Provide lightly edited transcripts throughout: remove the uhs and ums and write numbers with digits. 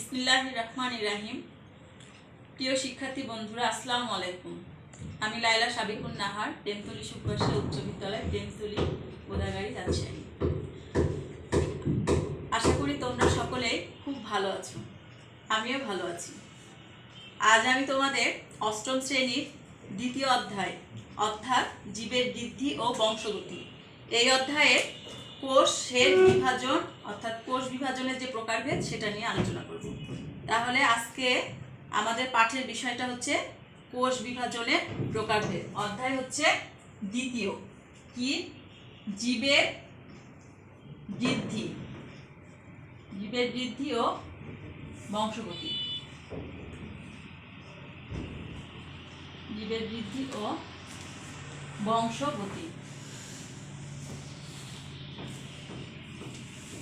বিসমিল্লাহির রহমানির রহিম। প্রিয় শিক্ষার্থী বন্ধুরা, আসসালামু আলাইকুম। আমি লাইলা সাবিকুন নাহার, প্রেমতলী সুপ্রশা উচ্চ বিদ্যালয়, প্রেমতলী গোদাগাড়ি, রাজশাহী। আশা করি তোমরা সকলেই খুব ভালো আছো, আমিও ভালো আছি। আজ আমি তোমাদের অষ্টম শ্রেণীর দ্বিতীয় অধ্যায় অর্থাৎ জীবের বৃদ্ধি ও বংশগতি, এই অধ্যায়ে কোষের বিভাজন অর্থাৎ কোষ বিভাজনের যে প্রকারভেদ সেটা নিয়ে আলোচনা করব। তাহলে আজকে আমাদের পাঠের বিষয়টা হচ্ছে কোষ বিভাজনের প্রকারভেদ। অধ্যায় হচ্ছে দ্বিতীয়, কি? জীবের বৃদ্ধি, জীবের বৃদ্ধি ও বংশগতি। জীবের বৃদ্ধি ও বংশগতি।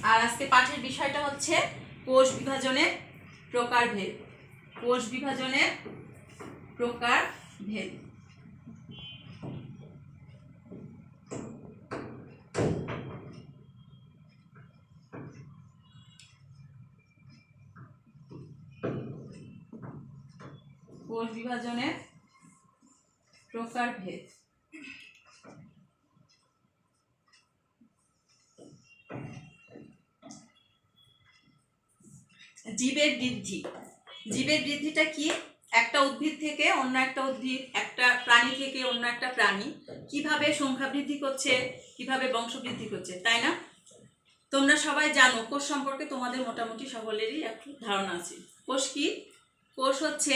আর আজকে পাঠের বিষয়টা হচ্ছে কোষ বিভাজনের প্রকারভেদ। কোষ বিভাজনের প্রকারভেদ। কোষ বিভাজনের প্রকারভেদ। জীবের বৃদ্ধি। জীবের বৃদ্ধিটা কি? একটা উদ্ভিদ থেকে অন্য একটা উদ্ভিদ, একটা প্রাণী থেকে অন্য একটা প্রাণী কিভাবে সংখ্যা বৃদ্ধি করছে, কিভাবে বংশ বৃদ্ধি করছে, তাই না? তোমরা সবাই জানো কোষ সম্পর্কে, তোমাদের মোটামুটি সকলেরই একটু ধারণা আছে। কোষ কি? কোষ হচ্ছে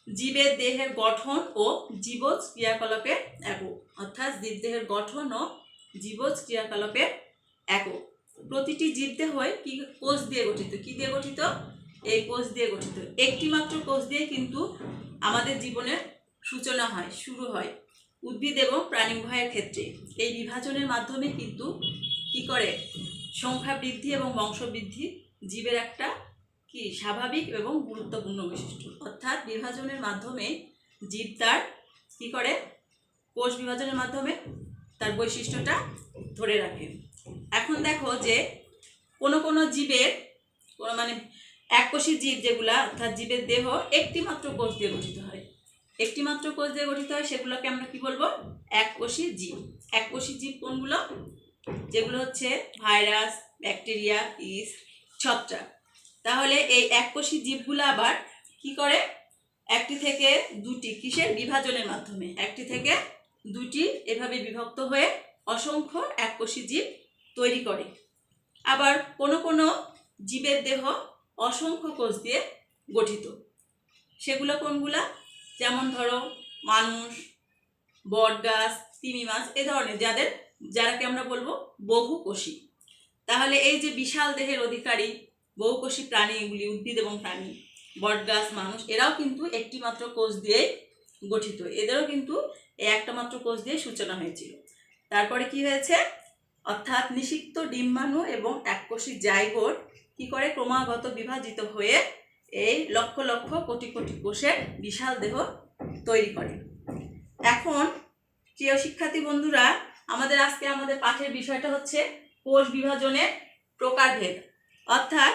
জীবের দেহের গঠন ও জীবজ ক্রিয়াকলাপের একক, অর্থাৎ জীবদেহের গঠন ও জীবজ ক্রিয়াকলাপের একক। প্রতিটি জীবদেহই কি কোষ দিয়ে গঠিত? কি দিয়ে গঠিত? এই কোষ দিয়ে গঠিত। একটি মাত্র কোষ দিয়ে কিন্তু আমাদের জীবনের সূচনা হয়, শুরু হয়। উদ্ভিদ এবং প্রাণী উভয়ের ক্ষেত্রে এই বিভাজনের মাধ্যমে কিন্তু কি করে সংখ্যা বৃদ্ধি এবং বংশ বৃদ্ধি জীবের একটা কি স্বাভাবিক এবং গুরুত্বপূর্ণ বৈশিষ্ট্য। অর্থাৎ বিভাজনের মাধ্যমে জীব তার কি করে, কোষ বিভাজনের মাধ্যমে তার বৈশিষ্ট্যটা ধরে রাখে। এখন দেখো যে কোনো জীবের মানে এককোষী জীব যেগুলা, অর্থাৎ জীবের দেহ একটি মাত্র কোষ দিয়ে গঠিত হয়, একটি মাত্র কোষ দিয়ে গঠিত হয়, সেগুলোকে আমরা কি বলবো? এককোষী জীব। এককোষী জীব কোনগুলো? যেগুলো হচ্ছে ভাইরাস, ব্যাকটেরিয়া, ইস্ট, ছত্রাক। তাহলে এই এককোষী জীবগুলো আবার কি করে? একটি থেকে দুটি, কিসের বিভাজনের মাধ্যমে একটি থেকে দুটি এভাবে বিভক্ত হয়ে অসংখ্য এককোষী জীব তৈরি করে। আবার কোনো জীবের দেহ অসংখ্য কোষ দিয়ে গঠিত। সেগুলো কোনগুলা? যেমন ধরো মানুষ, বটগাছ, তিমি মাছ, এ ধরনের যারাকে আমরা বলবো বহুকোষী। তাহলে এই যে বিশাল দেহের অধিকারী বহুকোষী প্রাণীগুলি, উদ্ভিদ এবং প্রাণী, বটগাছ, মানুষ, এরাও কিন্তু একটি মাত্র কোষ দিয়ে গঠিত। এদেরও কিন্তু এই একটা মাত্র কোষ দিয়ে সূচনা হয়েছিল। তারপরে কি হয়েছে? অর্থাৎ নিষিক্ত ডিম্বাণু এবং এককোষী জাইগোট কি করে ক্রমাগত বিভাজিত হয়ে এই লক্ষ লক্ষ কোটি কোটি কোষের বিশাল দেহ তৈরি করে। এখন প্রিয় শিক্ষার্থী বন্ধুরা, আমাদের পাঠের বিষয়টা হচ্ছে কোষ বিভাজনের প্রকারভেদ। অর্থাৎ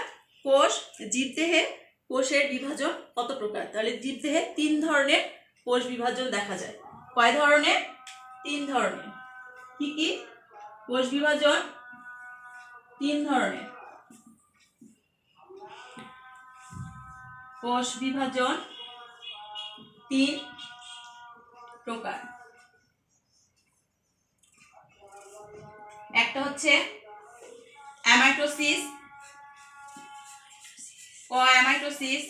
জীবদেহে কোষের বিভাজন কত প্রকার? তাহলে জীবদেহে 3 ধরনের কোষ বিভাজন দেখা যায়। কয় ধরনের? 3 ধরনের। কি কি কোষ বিভাজন? 3 ধরনের। কোষ বিভাজন 3 প্রকার। একটা হচ্ছে amitosis, amitosis,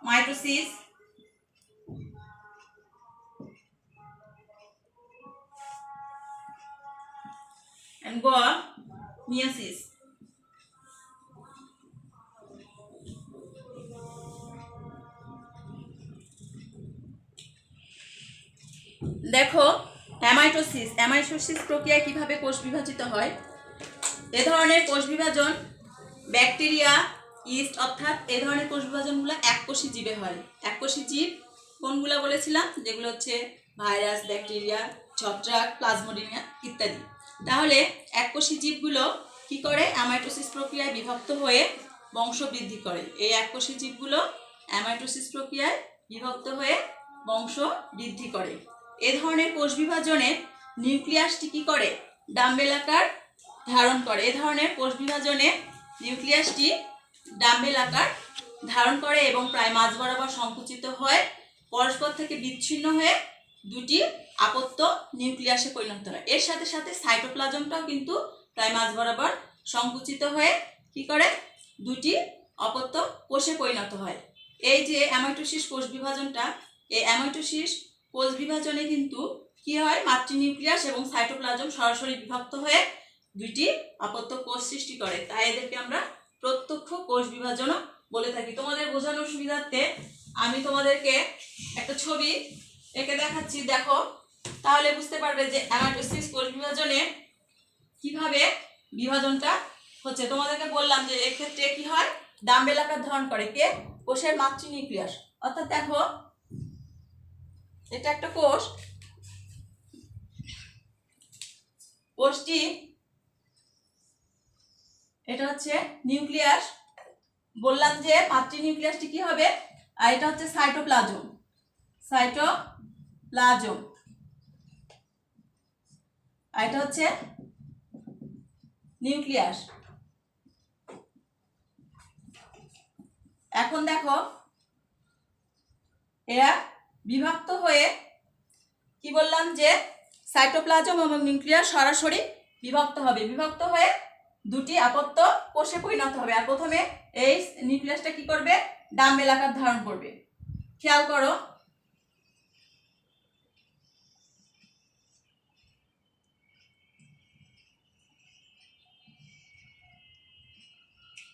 mitosis, and meiosis. দেখো অ্যামাইটোসিস প্রক্রিয়া কিভাবে কোষ বিভাজিত হয়। এ ধরনের কোষ বিভাজন ব্যাকটেরিয়া, ইস্ট, অর্থাৎ এ ধরনের কোষ বিভাজনগুলো এককোষী জীবে হয়। এককোষী জীব কোনগুলো বলেছিলাম? যেগুলো হচ্ছে ভাইরাস, ব্যাকটেরিয়া, ছত্রাক, প্লাজমোডিয়াম ইত্যাদি। তাহলে এককোষী জীবগুলো কি করে? অ্যামাইটোসিস প্রক্রিয়ায় বিভক্ত হয়ে বংশ বৃদ্ধি করে। এই এককোষী জীবগুলো অ্যামাইটোসিস প্রক্রিয়ায় বিভক্ত হয়ে বংশ বৃদ্ধি করে। এ ধরনের কোষ বিভাজনে নিউক্লিয়াসটি কি করে? ডাম্বেল আকার ধারণ করে। এ ধরনের কোষ বিভাজনে নিউক্লিয়াসটি ডাম্বেল আকার ধারণ করে এবং প্রায় মাঝ বরাবর সংকুচিত হয়ে পরস্পর থেকে বিচ্ছিন্ন হয়ে দুটি আপত্য নিউক্লিয়াসে পরিণত হয়। এর সাথে সাথে সাইটোপ্লাজমটাও কিন্তু প্রায় মাঝ বরাবর সংকুচিত হয়ে কি করে? দুটি অপত্য কোষে পরিণত হয়। এই যে অ্যামাইটোসিস কোষ বিভাজনটা, এই অ্যামাইটোসিস কোষ বিভাজনে কিন্তু কি হয়? মাতৃনিউক্লিয়াস এবং সাইটোপ্লাজম সরাসরি বিভক্ত হয়ে দুইটি আপত্য কোষ সৃষ্টি করে। তাই এদেরকে আমরা প্রত্যক্ষ কোষ বিভাজনও বলে থাকি। তোমাদের বোঝানোর সুবিধার্থে আমি তোমাদেরকে একটা ছবি এঁকে দেখাচ্ছি, দেখো, তাহলে বুঝতে পারবে যে অ্যামাইটোসিস কোষ বিভাজনে কিভাবে বিভাজনটা হচ্ছে। তোমাদেরকে বললাম যে এক্ষেত্রে কি হয়? ডাম্বেল আকার ধারণ করে কে? কোষের মাতৃনিউক্লিয়াস। অর্থাৎ দেখো, এটা একটা কোষ, কোষটি এটা হচ্ছে নিউক্লিয়াস। বললাম যে মাতৃনিউক্লিয়াসটি কি হবে? আর এটা হচ্ছে সাইটোপ্লাজম। সাইটোপ্লাজম আর এটা হচ্ছে নিউক্লিয়াস। এখন দেখো, এরা বিভক্ত হয়ে কি বললাম যে সাইটোপ্লাজম এবং নিউক্লিয়াস সরাসরি বিভক্ত হবে। বিভক্ত হয়ে দুটি আপত্য কোষে পরিণত হবে। আর প্রথমে এই নিউক্লিয়াসটা কি করবে? ডাম্বেল আকার ধারণ করবে। খেয়াল করো,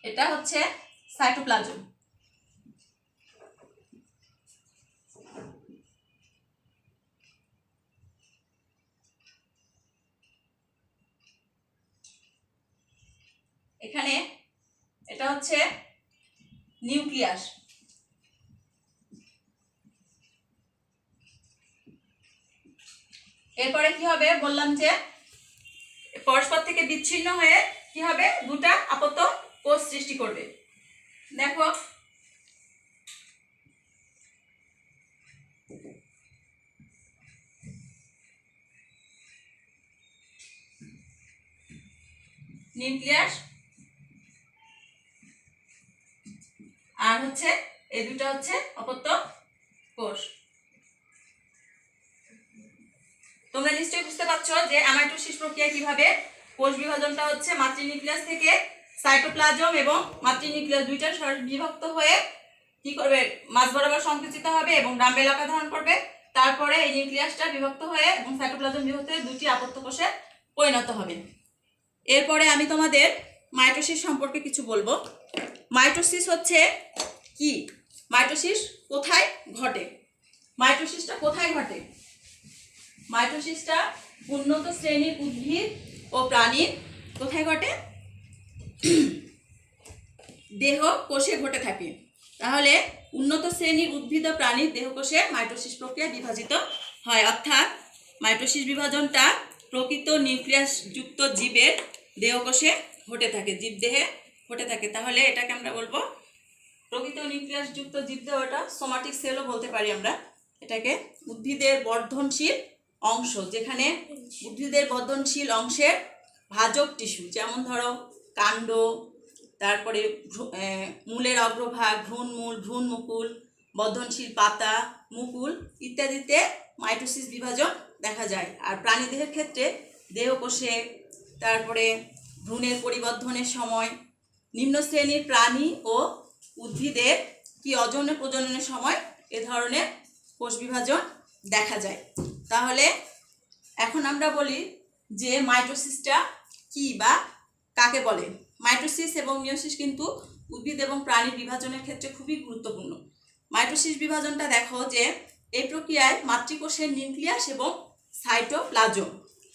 এটা হচ্ছে সাইটোপ্লাজম। এখানে এটা হচ্ছে নিউক্লিয়াস। এরপরে কি হবে? বললাম যে পরস্পর থেকে বিচ্ছিন্ন হয়ে কি হবে? দুটা আপত্য কোষ সৃষ্টি করবে। দেখো, নিউক্লিয়াস আর হচ্ছে এই দুটো হচ্ছে অপত্য কোষ। তোমরা নিশ্চয়ই বুঝতে পারছো যে অ্যামাইটোসিস প্রক্রিয়া কিভাবে কোষ বিভাজনটা হচ্ছে মাতৃনিউক্লিয়াস থেকে সাইটোপ্লাজম এবং মাতৃনিউক্লিয়াস দুইটা বিভক্ত হয়ে কি করবে? মাঝ বরাবর সংকুচিত হবে এবং ডাম্বেল আকার ধারণ করবে। তারপরে এই নিউক্লিয়াসটা বিভক্ত হয়ে এবং সাইটোপ্লাজম বিভক্ত হয়ে দুটি আপত্য কোষে পরিণত হবে। এরপরে আমি তোমাদের মাইটোসিস সম্পর্কে কিছু বলবো। মাইটোসিস হচ্ছে কি? মাইটোসিস কোথায় ঘটে? মাইটোসিসটা কোথায় ঘটে? মাইটোসিসটা উন্নত শ্রেণীর উদ্ভিদ ও প্রাণীর কোথায় ঘটে? দেহ কোষে ঘটে থাকে। তাহলে উন্নত শ্রেণীর উদ্ভিদ ও প্রাণীর দেহকোষে মাইটোসিস প্রক্রিয়া বিভাজিত হয়। অর্থাৎ মাইটোসিস বিভাজনটা প্রকৃত নিউক্লিয়াস যুক্ত জীবের দেহকোষে ঘটে থাকে, জীবদেহে ঘটে থাকে। তাহলে এটাকে আমরা বলবো প্রকৃত নিউক্লিয়াস যুক্ত জীবদেহ। এটা সোমাটিক সেলও বলতে পারি আমরা এটাকে। উদ্ভিদের বর্ধনশীল অংশ, যেখানে উদ্ভিদের বর্ধনশীল অংশের ভাজক টিস্যু, যেমন ধরো কাণ্ড, তারপরে মূলের অগ্রভাগ, ভ্রূণমূল, ভ্রূণমুকুল, বর্ধনশীল পাতা, মুকুল ইত্যাদিতে মাইটোসিস বিভাজন দেখা যায়। আর প্রাণীদেহের ক্ষেত্রে দেহকোষে, তারপরে ভ্রূণের পরিবর্ধনের সময়, নিম্ন শ্রেণীর প্রাণী ও উদ্ভিদের কি অযৌন প্রজননের সময় এ ধরনের কোষ বিভাজন দেখা যায়। তাহলে এখন আমরা বলি যে মাইটোসিসটা কি বা কাকে বলে। মাইটোসিস এবং মিয়োসিস কিন্তু উদ্ভিদ এবং প্রাণীর বিভাজনের ক্ষেত্রে খুবই গুরুত্বপূর্ণ। মাইটোসিস বিভাজনটা দেখো যে এই প্রক্রিয়ায় মাতৃকোষের নিউক্লিয়াস এবং সাইটোপ্লাজম,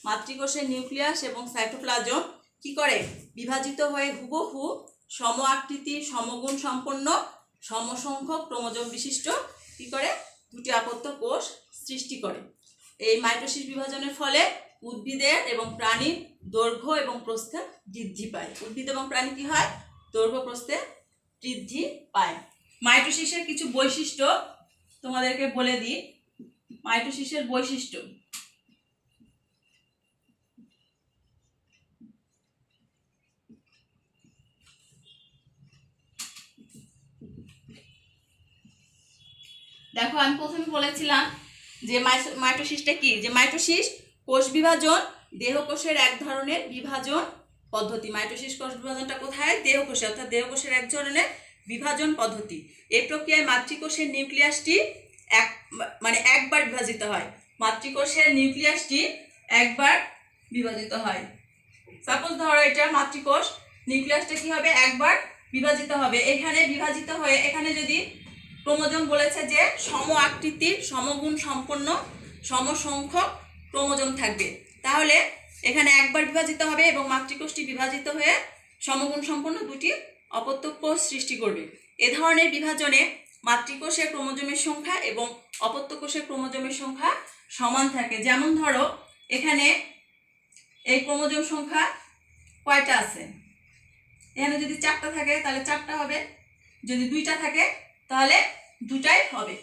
মাতৃকোষের নিউক্লিয়াস এবং সাইটোপ্লাজম কি করে? বিভাজিত হয়ে হুবহু সম আকৃতি, সমগুণ সম্পন্ন, সমসংখ্যক ক্রোমোজোম বিশিষ্ট কি করে? দুটি আপত্য কোষ সৃষ্টি করে। এই মাইটোসিস বিভাজনের ফলে উদ্ভিদের এবং প্রাণীর দৈর্ঘ্য এবং প্রস্থে বৃদ্ধি পায়। উদ্ভিদ এবং প্রাণী কি হয়? দৈর্ঘ্য প্রস্থে বৃদ্ধি পায়। মাইটোসিসের কিছু বৈশিষ্ট্য তোমাদেরকে বলে দিই। মাইটোসিসের বৈশিষ্ট্য, দেখো আমি প্রথমে বলেছিলাম যে মাইটোসিসটা কি, যে মাইটোসিস কোষ বিভাজন দেহকোষের এক ধরনের বিভাজন পদ্ধতি। মাইটোসিস কোষ বিভাজনটা কোথায়? দেহকোষে, অর্থাৎ দেহকোষের এক ধরনের বিভাজন পদ্ধতি। এই প্রক্রিয়ায় মাতৃকোষের নিউক্লিয়াসটি একবার বিভাজিত হয়। মাতৃকোষের নিউক্লিয়াসটি একবার বিভাজিত হয়। সাপোজ ধরো এটা মাতৃকোষ, নিউক্লিয়াসটা কি হবে? একবার বিভাজিত হবে। এখানে বিভাজিত হয়ে এখানে যদি ক্রোমোজোম বলেছে যে সম আকৃতির, সমগুণ সম্পন্ন, সমসংখ্যক ক্রোমোজোম থাকবে, তাহলে এখানে একবার বিভাজিত হবে এবং মাতৃকোষটি বিভাজিত হয়ে সমগুণ সম্পন্ন দুটি অপত্য কোষ সৃষ্টি করবে। এ ধরনের বিভাজনে মাতৃকোষের ক্রোমোজোমের সংখ্যা এবং অপত্য কোষের ক্রোমোজোমের সংখ্যা সমান থাকে। যেমন ধরো এখানে এই ক্রোমোজোম সংখ্যা কয়টা আছে? এখানে যদি 4টা থাকে তাহলে 4টা হবে, যদি 2টা থাকে তাহলে 2টাই হবে।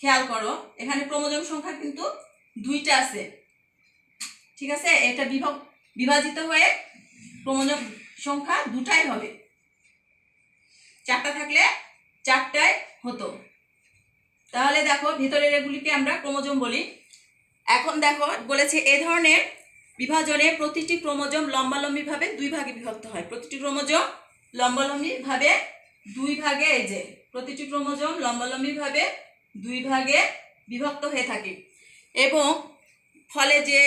খেয়াল করো এখানে ক্রোমোজোম সংখ্যা কিন্তু 2টা আছে, ঠিক আছে? এটা বিভাজিত হয়ে ক্রোমোজোম সংখ্যা 2টাই হবে। 4টা থাকলে 4টাই হতো। তাহলে দেখো ভিতরের এগুলিকে আমরা ক্রোমোজোম বলি। এখন দেখো বলেছে এ ধরনের বিভাজনে প্রতিটি ক্রোমোজোম লম্বালম্বিভাবে 2 ভাগে বিভক্ত হয়। প্রতিটি ক্রোমোজোম লম্বালম্বিভাবে 2 ভাগে, এই যে প্রতিটি ক্রোমোজোম লম্বালম্বিভাবে 2 ভাগে বিভক্ত হয়ে থাকে এবং ফলে যে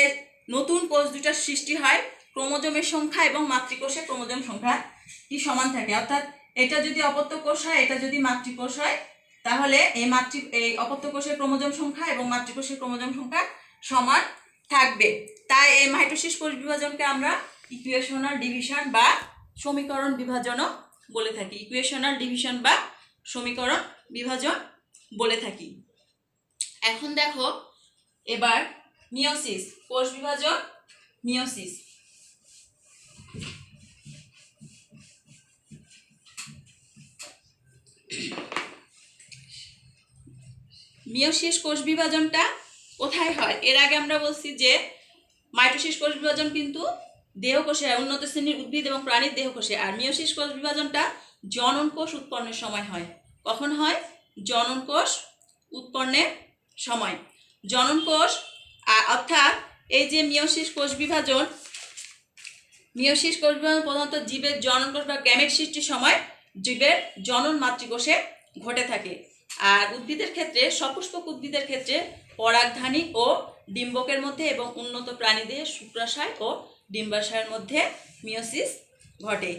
নতুন কোষ দুটার সৃষ্টি হয় ক্রোমোজোমের সংখ্যা এবং মাতৃকোষের ক্রোমোজোম সংখ্যা কি সমান থাকে। অর্থাৎ এটা যদি অপত্য কোষ হয়, এটা যদি মাতৃকোষ হয়, তাহলে এই অপত্য কোষের ক্রোমোজোম সংখ্যা এবং মাতৃকোষের ক্রোমোজোম সংখ্যা সমান থাকবে। তাই এই মাইটোসিস কোষ বিভাজনকে আমরা ইকুয়েশনাল ডিভিশন বা সমীকরণ বিভাজনও বলে থাকি। ইকুয়েশনাল ডিভিশন বা সমীকরণ বিভাজন বলে থাকি। এখন দেখো এবার মিওসিস, কোষ বিভাজন, মিওসিস। মিওসিস কোষ বিভাজনটা কোথায় হয়? এর আগে আমরা বলছি যে মাইটোসিস কোষ বিভাজন কিন্তু দেহকোষে, উন্নত শ্রেণীর উদ্ভিদ এবং প্রাণীর দেহকোষে, আর মিওসিস কোষ বিভাজনটা জনন কোষ উৎপন্নের সময় হয়। কখন হয়? জনন কোষ উৎপন্নের সময়। জনন কোষ অর্থাৎ এই যে মিওসিস কোষ বিভাজন প্রধানত জীবের জনন কোষ বা গ্যামেট সৃষ্টির সময় জীবের জনন মাতৃকোষে ঘটে থাকে। আর উদ্ভিদের ক্ষেত্রে, সপুষ্পক উদ্ভিদের ক্ষেত্রে পরাগধানী ও ডিম্বকের মধ্যে এবং উন্নত প্রাণীদের শুক্রাশয় ও ডিম্বাশয়ের মধ্যে মিওসিস ঘটে।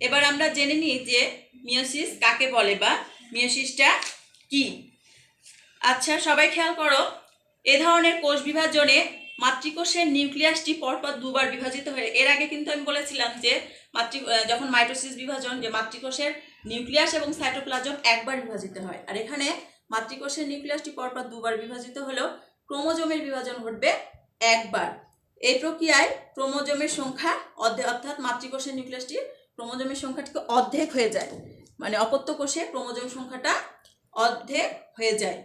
এবার আমরা জেনে নিই যে মিওসিস কাকে বলে বা মিওসিসটা কি। আচ্ছা সবাই খেয়াল করো, এ ধরনের কোষ বিভাজনে মাতৃকোষের নিউক্লিয়াসটি পরপর 2বার বিভাজিত হয়ে, এর আগে কিন্তু আমি বলেছিলাম যে যখন মাইটোসিস বিভাজন, যে মাতৃকোষের নিউক্লিয়াস এবং সাইটোপ্লাজম একবার বিভাজিত হয়, আর এখানে মাতৃকোষের নিউক্লিয়াসটি পরপর 2বার বিভাজিত হলেও ক্রোমোজোমের বিভাজন ঘটবে একবার। এই প্রক্রিয়ায় ক্রোমোজোমের সংখ্যা অর্থাৎ মাতৃকোষের নিউক্লিয়াসটি ক্রোমোজোমের সংখ্যাটিকে অর্ধেক হয়ে যায়, মানে অপত্য কোষে ক্রোমোজোম সংখ্যাটা অর্ধেক হয়ে যায়।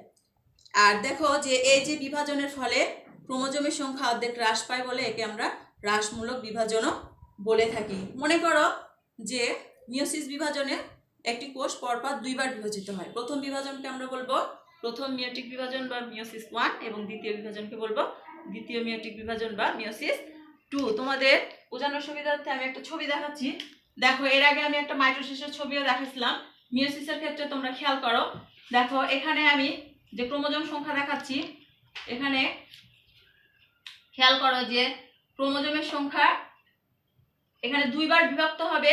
আর দেখো যে এই যে বিভাজনের ফলে ক্রোমোজোমের সংখ্যা অর্ধেক হ্রাস পায় বলে একে আমরা হ্রাসমূলক বিভাজনও বলে থাকি। মনে করো যে মিওসিস বিভাজনে একটি কোষ পরপর 2বার বিভাজিত হয়। প্রথম বিভাজনকে আমরা বলবো প্রথম মিওটিক বিভাজন বা মিওসিস 1 এবং দ্বিতীয় বিভাজনকে বলবো দ্বিতীয় মিওটিক বিভাজন বা মিওসিস 2। তোমাদের বোঝানোর সুবিধার্থে আমি একটা ছবি দেখাচ্ছি। দেখো এর আগে আমি একটা মাইটোসিসের ছবিও দেখাচ্ছিলাম। মিওসিসের ক্ষেত্রে তোমরা খেয়াল করো, দেখো এখানে আমি যে ক্রোমোজোম সংখ্যা দেখাচ্ছি, এখানে খেয়াল করো যে ক্রোমোজোমের সংখ্যা এখানে 2বার বিভক্ত হবে।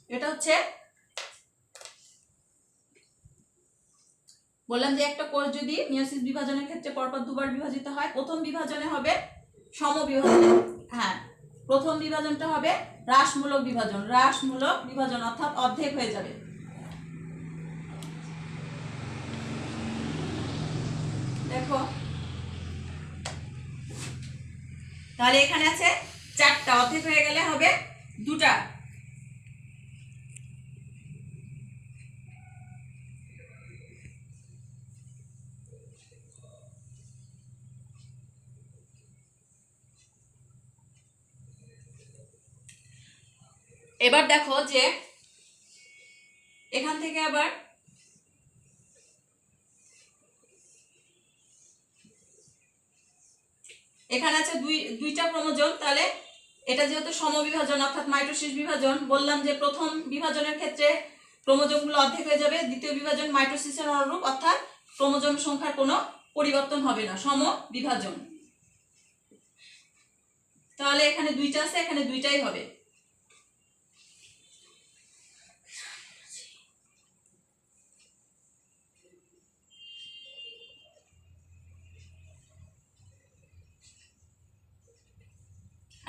এটা হচ্ছে বললাম যে একটা কোষ যদি মিওসিস বিভাজনের ক্ষেত্রে পরপর 2বার বিভাজিত হয়, প্রথম বিভাজনে হবে সমবিভাজন, হ্যাঁ প্রথম বিভাজনটা হবে হ্রাসমূলক বিভাজন, অর্থাৎ অর্ধেক হয়ে যাবে। দেখো তাহলে এখানে আছে 4টা, অর্ধেক হয়ে গেলে হবে 2টা। এবার দেখো যে এখান থেকে আবার এখানে আছে দুইটা ক্রোমোজোম, তাহলে এটা যেহেতু সমবিভাজন অর্থাৎ মাইটোসিস বিভাজন, বললাম যে প্রথম বিভাজনের ক্ষেত্রে ক্রোমোজোমগুলো অর্ধেক হয়ে যাবে, দ্বিতীয় বিভাজন মাইটোসিসের অনুরূপ অর্থাৎ ক্রোমোজোম সংখ্যার কোনো পরিবর্তন হবে না, সমবিভাজন। তাহলে এখানে 2টা আছে, এখানে 2টাই হবে।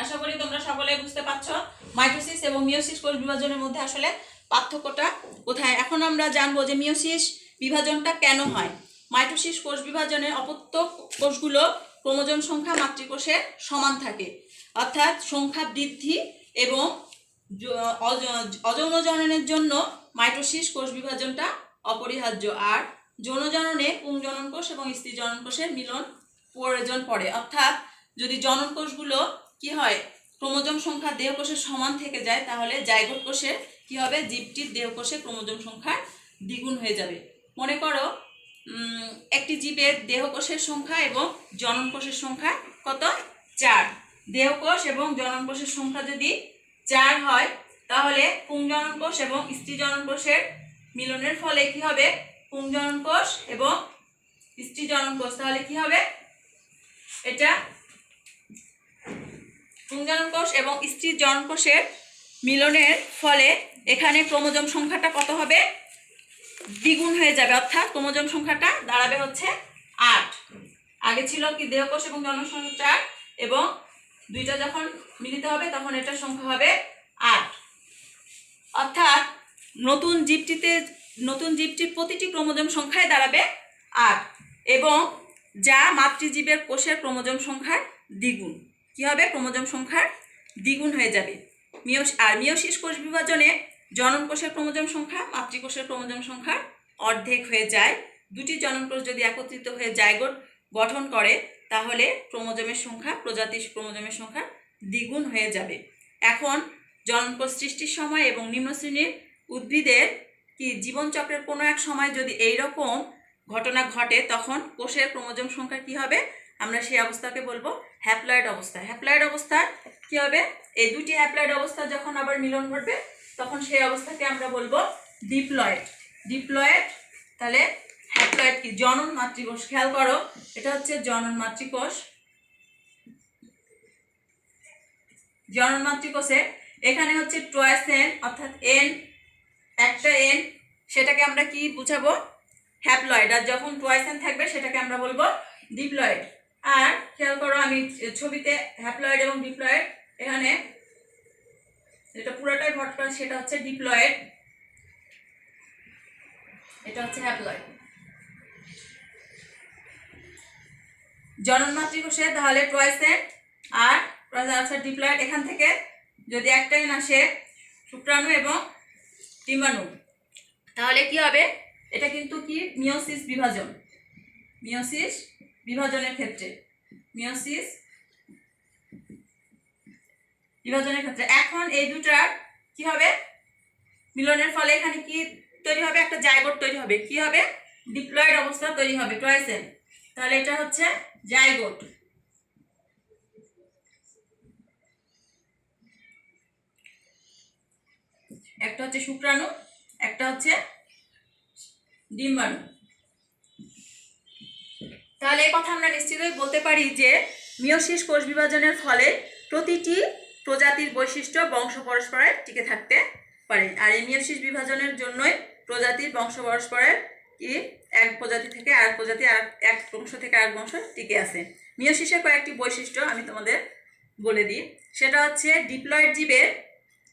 আশা করি তোমরা সকলে বুঝতে পারছো মাইটোসিস এবং মিওসিস কোষ বিভাজনের মধ্যে আসলে পার্থক্যটা কোথায়। এখন আমরা জানবো যে মিওসিস বিভাজনটা কেন হয়। মাইটোসিস কোষ বিভাজনের অপত্য কোষগুলো ক্রোমোজোম সংখ্যা মাতৃকোষের সমান থাকে, অর্থাৎ সংখ্যা বৃদ্ধি এবং অযৌন জননের জন্য মাইটোসিস কোষ বিভাজনটা অপরিহার্য। আর যৌন জননে পুংজনন কোষ এবং স্ত্রী জনন কোষের মিলন প্রয়োজন পড়ে, অর্থাৎ যদি জনন কোষগুলো কি হয় ক্রোমোজোম সংখ্যা দেহকোষের সমান থেকে যায়, তাহলে জাইগোট কোষের কি হবে, জীবটির দেহকোষে ক্রোমোজোম সংখ্যা দ্বিগুণ হয়ে যাবে। মনে করো একটি জীবের দেহকোষের সংখ্যা এবং জনন কোষের সংখ্যা কত, 4। দেহকোষ এবং জনন কোষের সংখ্যা যদি 4 হয়, তাহলে পুংজনন কোষ এবং স্ত্রী জনন কোষের মিলনের ফলে কি হবে, পুংজনন কোষ এবং স্ত্রী জনন কোষ, তাহলে কি হবে, এটা পুংজনন কোষ এবং স্ত্রী জনন কোষের মিলনের ফলে এখানে ক্রোমোজোম সংখ্যাটা কত হবে, দ্বিগুণ হয়ে যাবে, অর্থাৎ ক্রোমোজোম সংখ্যাটা দাঁড়াবে হচ্ছে 8। আগে ছিল কি দেহকোষ এবং জনন সংখ্যা 4 এবং 2টা যখন মিলিত হবে তখন এটার সংখ্যা হবে 8। অর্থাৎ নতুন জীবটির প্রতিটি ক্রোমোজোম সংখ্যায় দাঁড়াবে 8 এবং যা মাতৃজীবের কোষের ক্রোমোজোম সংখ্যার দ্বিগুণ। কি হবে, ক্রোমোজোম সংখ্যার দ্বিগুণ হয়ে যাবে। মিওসিস কোষ বিভাজনে জনন কোষের ক্রোমোজোম সংখ্যা মাতৃকোষের ক্রোমোজোম সংখ্যার অর্ধেক হয়ে যায়। দুটি জনন কোষ যদি একত্রিত হয়ে জাইগোট গঠন করে, তাহলে ক্রোমোজোমের সংখ্যা প্রজাতির ক্রোমোজোমের সংখ্যা দ্বিগুণ হয়ে যাবে। এখন জনন কোষ সৃষ্টির সময় এবং নিম্ন শ্রেণীর উদ্ভিদের কি জীবনচক্রের কোনো এক সময় যদি এই রকম ঘটনা ঘটে, তখন কোষের ক্রোমোজোম সংখ্যা কি হবে, আমরা সেই অবস্থাকে বলবো হ্যাপ্লয়েড অবস্থা। হ্যাপ্লয়েড অবস্থা কি হবে, এই দুটি হ্যাপ্লয়েড অবস্থা যখন আবার মিলন ঘটবে, তখন সেই অবস্থাকে আমরা বলবো ডিপ্লয়েড। তাহলে হ্যাপ্লয়েড কি, জনন মাতৃকোষ। খেয়াল করো, এটা হচ্ছে জনন মাতৃকোষ। জনন মাতৃকোষে এখানে হচ্ছে ট্রয়েসেন, অর্থাৎ এন, একটা এন, সেটাকে আমরা কি বুঝাবো, হ্যাপ্লয়েড। আর যখন ট্রয়েসেন থাকবে সেটাকে আমরা বলবো ডিপ্লয়েড। আর খেয়াল করো, আমি ছবিতে হ্যাপ্লয়েড এবং ডিপ্লয়েড, এখানে যেটা পুরোটাই ভট করে সেটা হচ্ছে ডিপ্লয়েড, এটা হচ্ছে হ্যাপ্লয়েড। জনন মাতৃকোষে তাহলে ট্রয়েসেন আর ডিপ্লয়েড। এখান থেকে যদি একটা এন আসে, শুক্রাণু এবং ডিম্বাণু, তাহলে কি হবে, এটা কিন্তু কি মিওসিস বিভাজন। মিওসিস বিভাজনের ক্ষেত্রে এখন এই দুটার কি হবে, মিলনের ফলে এখানে কি তৈরি হবে, একটা জাইগোট তৈরি হবে। কি হবে, ডিপ্লয়েড অবস্থা তৈরি হবে, ট্রয়েসেন। তাহলে এটা হচ্ছে জাইগোট। একটা হচ্ছে শুক্রাণু, একটা হচ্ছে ডিম্বাণু। তাহলে এই কথা আমরা নিশ্চিতই বলতে পারি যে মিওসিস কোষ বিভাজনের ফলে প্রতিটি প্রজাতির বৈশিষ্ট্য বংশ পরস্পরের টিকে থাকতে পারে। আর এই মিওসিস বিভাজনের জন্যই প্রজাতির বংশ পরস্পরের কি এক প্রজাতি থেকে আরেক প্রজাতি, আর এক বংশ থেকে আরেক বংশ টিকে আছে। মিওসিসের কয়েকটি বৈশিষ্ট্য আমি তোমাদের বলে দিই। সেটা হচ্ছে ডিপ্লয়েড জীবের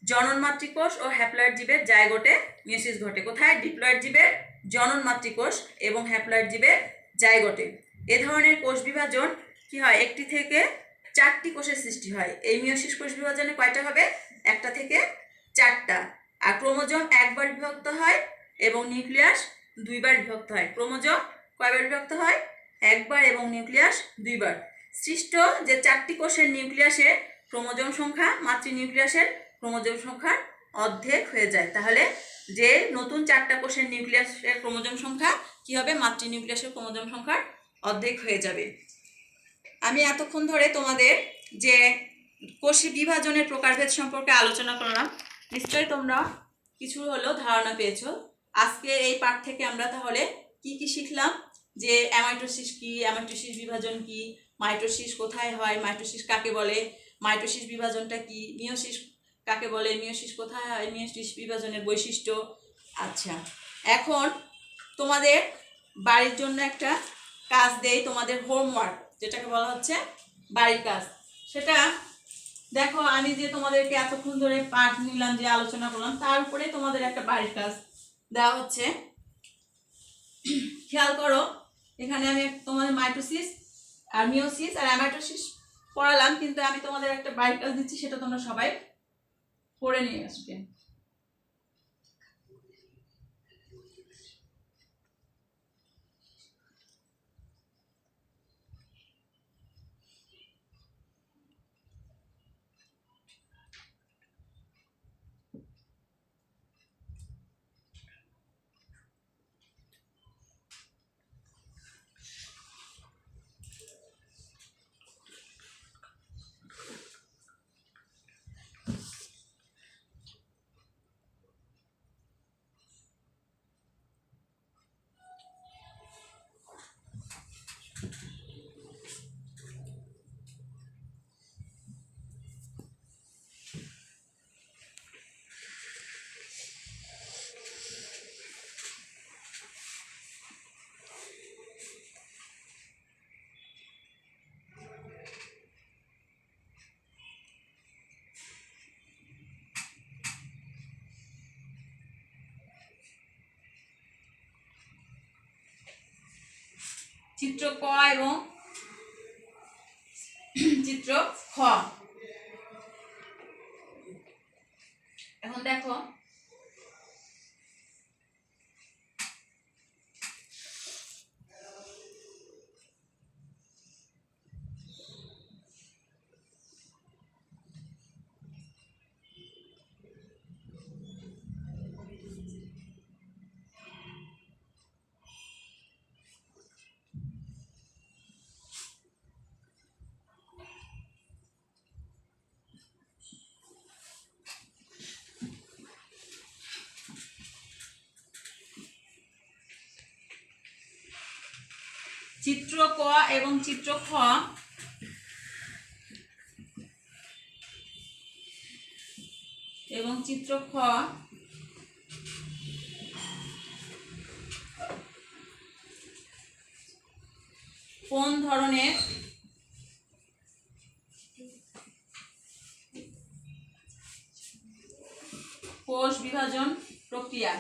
জনন মাতৃকোষ ও হ্যাপ্লয়েড জীবের জাইগোটে মিওসিস ঘটে। কোথায়, ডিপ্লয়েড জীবের জনন মাতৃকোষ এবং হ্যাপ্লয়েড জীবের জাইগোটে। এ ধরনের কোষ বিভাজন কি হয়, একটি থেকে 4টি কোষের সৃষ্টি হয়। এই মিয়োসিস কোষ বিভাজনে কয়টা হবে, একটা থেকে 4টা। আর ক্রোমোজোম একবার বিভক্ত হয় এবং নিউক্লিয়াস 2বার বিভক্ত হয়। ক্রোমোজোম কয়বার বিভক্ত হয়, একবার, এবং নিউক্লিয়াস 2বার। সৃষ্ট যে 4টি কোষের নিউক্লিয়াসের ক্রোমোজোম সংখ্যা মাতৃ নিউক্লিয়াসের ক্রোমোজোম সংখ্যার অর্ধেক হয়ে যায়। তাহলে যে নতুন 4টা কোষের নিউক্লিয়াসের ক্রোমোজোম সংখ্যা কি হবে, মাতৃ নিউক্লিয়াসের ক্রোমোজোম সংখ্যার অর্ধেক হয়ে যাবে। আমি এতক্ষণ ধরে তোমাদের যে কোষ বিভাজনের প্রকারভেদ সম্পর্কে আলোচনা করলাম, নিশ্চয়ই তোমরা কিছু হলেও ধারণা পেয়েছো। আজকে এই পাঠ থেকে আমরা তাহলে কি কি শিখলাম, যে অ্যামাইটোসিস কি, অ্যামাইটোসিস বিভাজন কি, মাইটোসিস কোথায় হয়, মাইটোসিস কাকে বলে, মাইটোসিস বিভাজনটা কি, মিয়োসিস কাকে বলে, মিয়োসিস কোথায় হয়, মিয়োসিস বিভাজনের বৈশিষ্ট্য। আচ্ছা, এখন তোমাদের বাড়ির জন্য একটা কাজ দেই, তোমাদের হোমওয়ার্ক, যেটাকে বলা হচ্ছে বাড়ির কাজ। সেটা দেখো, আমি যে তোমাদেরকে এতক্ষণ ধরে পাঠ নিলাম, যে আলোচনা করলাম, তার উপরে তোমাদের একটা বাড়ির কাজ দেওয়া হচ্ছে। খেয়াল করো, এখানে আমি তোমাদের মাইটোসিস আর মিয়োসিস আর অ্যামাইটোসিস পড়ালাম, কিন্তু আমি তোমাদের একটা বাড়ির কাজ দিচ্ছি, সেটা তোমরা সবাই পড়ে নিয়ে আসবে। চিত্র ক এবং চিত্র খ। এখন দেখো, চিত্র ক এবং চিত্র খ এবং চিত্র খ কোন ধরনের কোষ বিভাজন প্রক্রিয়া।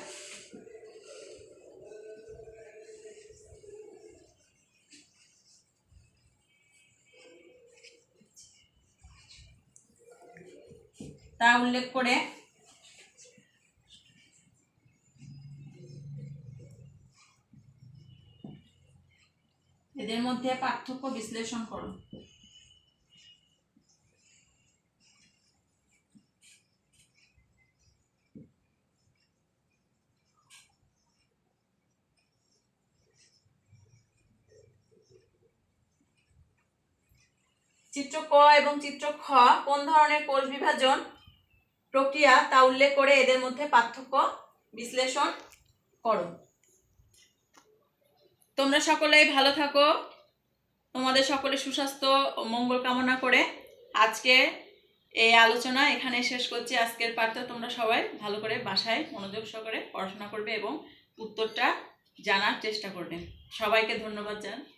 তা উল্লেখ করে এদের মধ্যে পার্থক্য বিশ্লেষণ করো। চিত্র ক এবং চিত্র খ কোন ধরনের কোষ বিভাজন প্রক্রিয়া তা উল্লেখ করে এদের মধ্যে পার্থক্য বিশ্লেষণ করো। তোমরা সকলেই ভালো থাকো, তোমাদের সকলে সুস্বাস্থ্য ও মঙ্গল কামনা করে আজকে এই আলোচনা এখানে শেষ করছি। আজকের পাঠটা তোমরা সবাই ভালো করে বাসায় মনোযোগ সহকারে পড়াশোনা করবে এবং উত্তরটা জানার চেষ্টা করবে। সবাইকে ধন্যবাদ জানাই।